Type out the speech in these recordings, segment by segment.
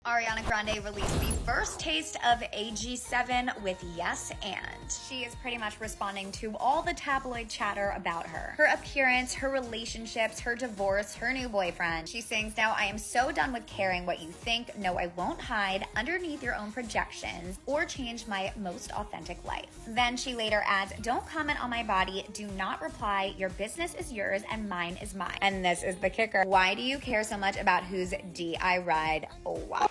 Ariana Grande released the first taste of AG7 with Yes and. She is pretty much responding to all the tabloid chatter about her. Her appearance, her relationships, her divorce, her new boyfriend. She sings, "Now I am so done with caring what you think. No, I won't hide underneath your own projections or change my most authentic life." Then she later adds, "Don't comment on my body. Do not reply. Your business is yours and mine is mine." And this is the kicker. Why do you care so much about whose D I ride? Oh, wow.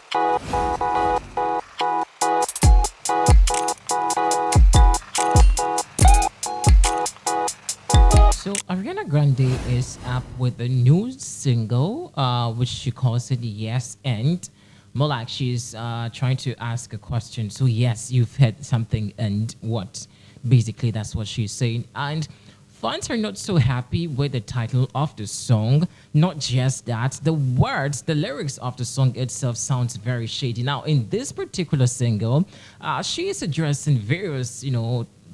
So Ariana Grande is up with a new single, which she calls it "Yes and." More like she's trying to ask a question. So yes, you've had something, and what? Basically, that's what she's saying. And fans are not so happy with the title of the song. Not just that, the words, the lyrics of the song itself sounds very shady. Now, in this particular single, she is addressing various,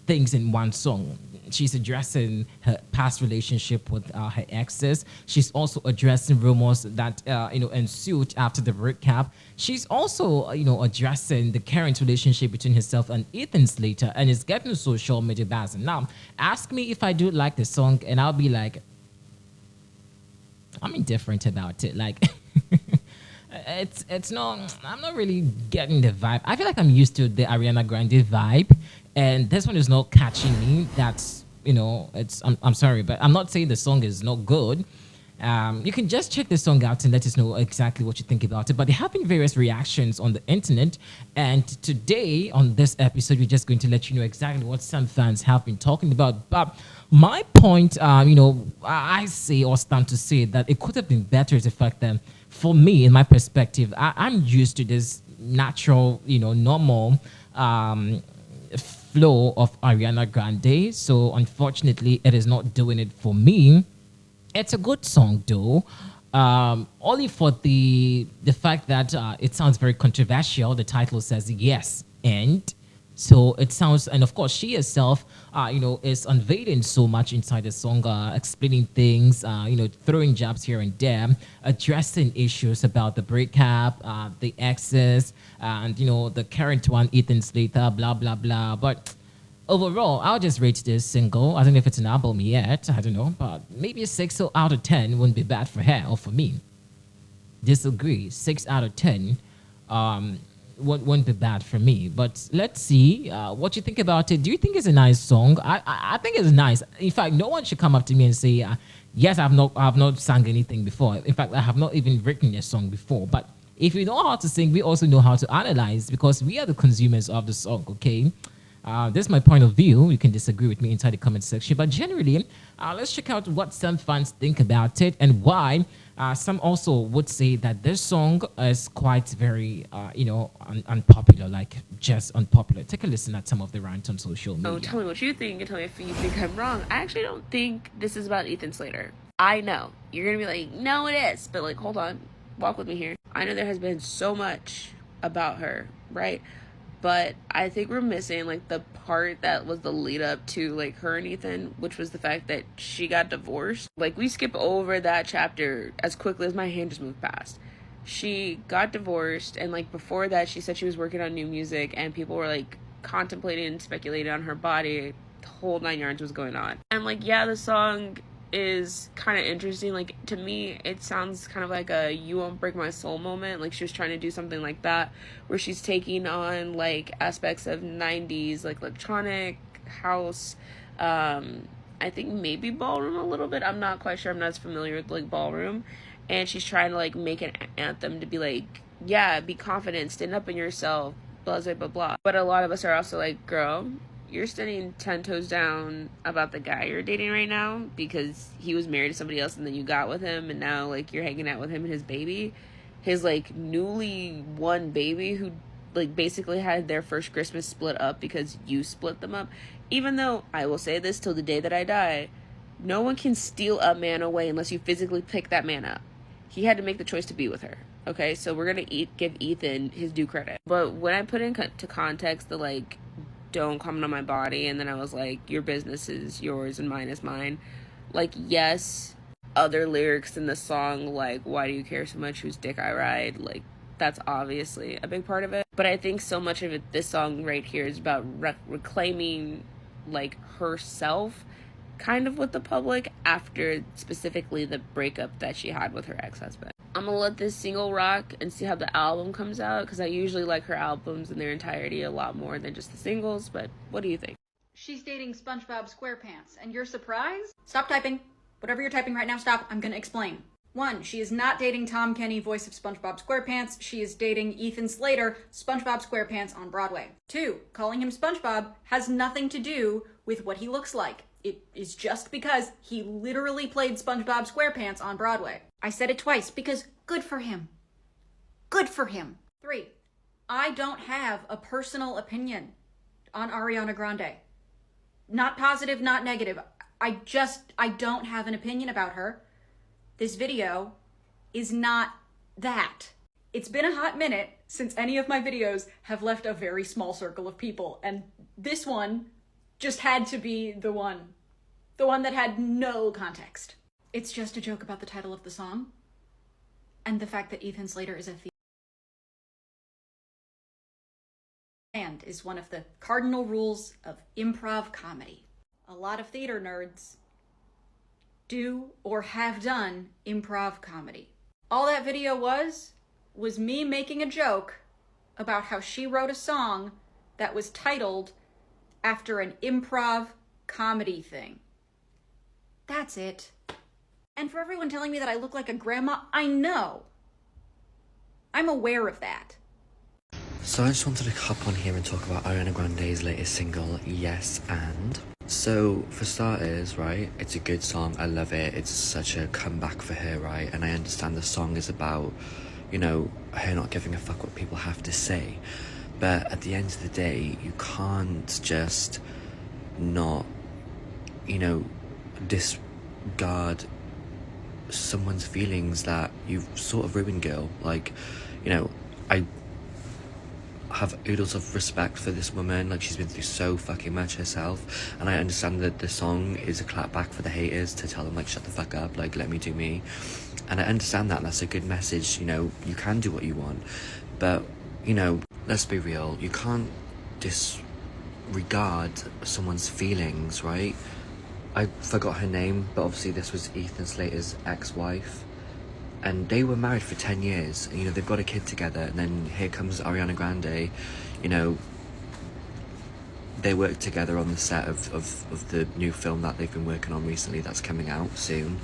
things in one song. She's addressing her past relationship with her exes. She's also addressing rumors that ensued after the breakup. She's also addressing the current relationship between herself and Ethan Slater, and it's getting social media buzz. Now, ask me if I do like the song, and I'll be like, I'm indifferent about it. Like. It's not, I'm not really getting the vibe. I feel like I'm used to the Ariana Grande vibe, and this one is not catching me. That's I'm sorry, but I'm not saying the song is not good. You can just check the song out and let us know exactly what you think about it. But there have been various reactions on the internet, and today on this episode, we're just going to let you know exactly what some fans have been talking about. But my point, I say or stand to say that it could have been better is the fact that, for me, in my perspective, I'm used to this natural, normal flow of Ariana Grande. So unfortunately, it is not doing it for me. It's a good song though, only for the fact that it sounds very controversial. The title says yes and. So it sounds, and of course, she herself, is unveiling so much inside the song, explaining things, throwing jabs here and there, addressing issues about the breakup, the exes, and the current one, Ethan Slater, blah blah blah. But overall, I'll just rate this single. I don't know if it's an album yet. I don't know, but maybe a 6 out of 10 wouldn't be bad for her or for me. Disagree. 6 out of 10. Won't be bad for me. But let's see what you think about it. Do you think it's a nice song? I think it's nice. In fact, no one should come up to me and say, yes, I've not sung anything before. In fact, I have not even written a song before. But if we know how to sing, we also know how to analyze, because we are the consumers of the song, okay? This is my point of view. You can disagree with me inside the comment section. But generally, let's check out what some fans think about it and why. Some also would say that this song is quite very, unpopular, like just unpopular. Take a listen at some of the rant on social media. Oh, tell me what you think and tell me if you think I'm wrong. I actually don't think this is about Ethan Slater. I know. You're going to be like, no, it is. But like, hold on. Walk with me here. I know there has been so much about her, right? But I think we're missing like the part that was the lead up to like her and Ethan, which was the fact that she got divorced. Like, we skip over that chapter as quickly as my hand just moved past. She got divorced, and like before that, she said she was working on new music, and people were like contemplating and speculating on her body. The whole 9 yards was going on. And like, yeah, the song is kind of interesting. Like, to me, it sounds kind of like a "You Won't Break My Soul" moment. Like, she was trying to do something like that, where she's taking on like aspects of 90s like electronic house, I think maybe ballroom a little bit. I'm not quite sure. I'm not as familiar with like ballroom. And she's trying to like make an anthem to be like, yeah, be confident, stand up in yourself, blah blah blah blah. But a lot of us are also like, girl, you're standing 10 toes down about the guy you're dating right now because he was married to somebody else and then you got with him, and now like you're hanging out with him and his baby, his like newly won baby, who like basically had their first Christmas split up because you split them up. Even though I will say this till the day that I die, no one can steal a man away unless you physically pick that man up. He had to make the choice to be with her. Okay, so we're gonna give Ethan his due credit. But when I put into context the like, don't comment on my body, and then I was like, your business is yours and mine is mine, like, yes, other lyrics in the song, like, why do you care so much whose dick I ride, like, That's obviously a big part of it. But I think so much of it, this song right here, is about reclaiming, like, herself kind of with the public after specifically the breakup that she had with her ex-husband. I'm gonna let this single rock and see how the album comes out, because I usually like her albums in their entirety a lot more than just the singles. But what do you think? She's dating SpongeBob SquarePants, and you're surprised? Stop typing. Whatever you're typing right now, stop. I'm gonna explain. 1, she is not dating Tom Kenny, voice of SpongeBob SquarePants. She is dating Ethan Slater, SpongeBob SquarePants on Broadway. 2, calling him SpongeBob has nothing to do with what he looks like. It is just because he literally played SpongeBob SquarePants on Broadway. I said it twice because good for him. Good for him. 3, I don't have a personal opinion on Ariana Grande. Not positive, not negative. I don't have an opinion about her. This video is not that. It's been a hot minute since any of my videos have left a very small circle of people, and this one just had to be the one that had no context. It's just a joke about the title of the song and the fact that Ethan Slater is a thief. And is one of the cardinal rules of improv comedy. A lot of theater nerds do or have done improv comedy. All that video was me making a joke about how she wrote a song that was titled after an improv comedy thing. That's it. And for everyone telling me that I look like a grandma, I know. I'm aware of that. So I just wanted to hop on here and talk about Ariana Grande's latest single, Yes and. So for starters, right, it's a good song. I love it. It's such a comeback for her, right? And I understand the song is about, you know, her not giving a fuck what people have to say. But at the end of the day, you can't just not, you know, discard someone's feelings that you've sort of ruined, girl. Like, you know, I have oodles of respect for this woman. Like, she's been through so fucking much herself, and I understand that the song is a clapback for the haters to tell them, like, shut the fuck up, like, let me do me. And I understand that, and that's a good message. You know, you can do what you want, but, you know, let's be real, you can't disregard someone's feelings, right? I forgot her name, but obviously this was Ethan Slater's ex-wife, and they were married for 10 years, and, you know, they've got a kid together, and then here comes Ariana Grande. You know, they worked together on the set of the new film that they've been working on recently that's coming out soon,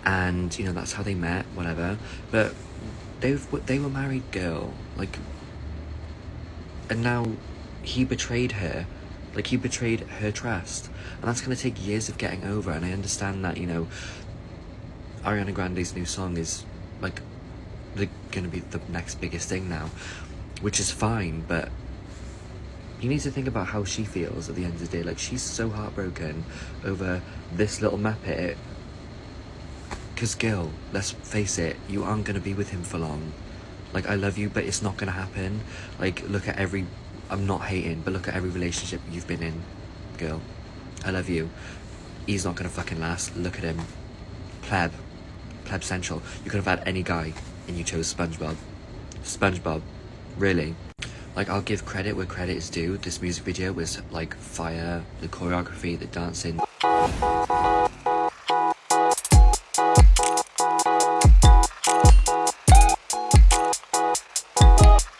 and, you know, that's how they met, whatever. But they were married, girl, like, and now he betrayed her. Like, he betrayed her trust, and that's going to take years of getting over. And I understand that, you know, Ariana Grande's new song is, like, going to be the next biggest thing now, which is fine, but you need to think about how she feels at the end of the day. Like, she's so heartbroken over this little muppet, because, girl, let's face it, you aren't going to be with him for long. Like, I love you, but it's not going to happen. Like, look at every... I'm not hating, but look at every relationship you've been in, girl. I love you. He's not gonna fucking last. Look at him. Pleb Central. You could have had any guy, and you chose SpongeBob. Really? Like, I'll give credit where credit is due. This music video was, like, fire. The choreography, the dancing.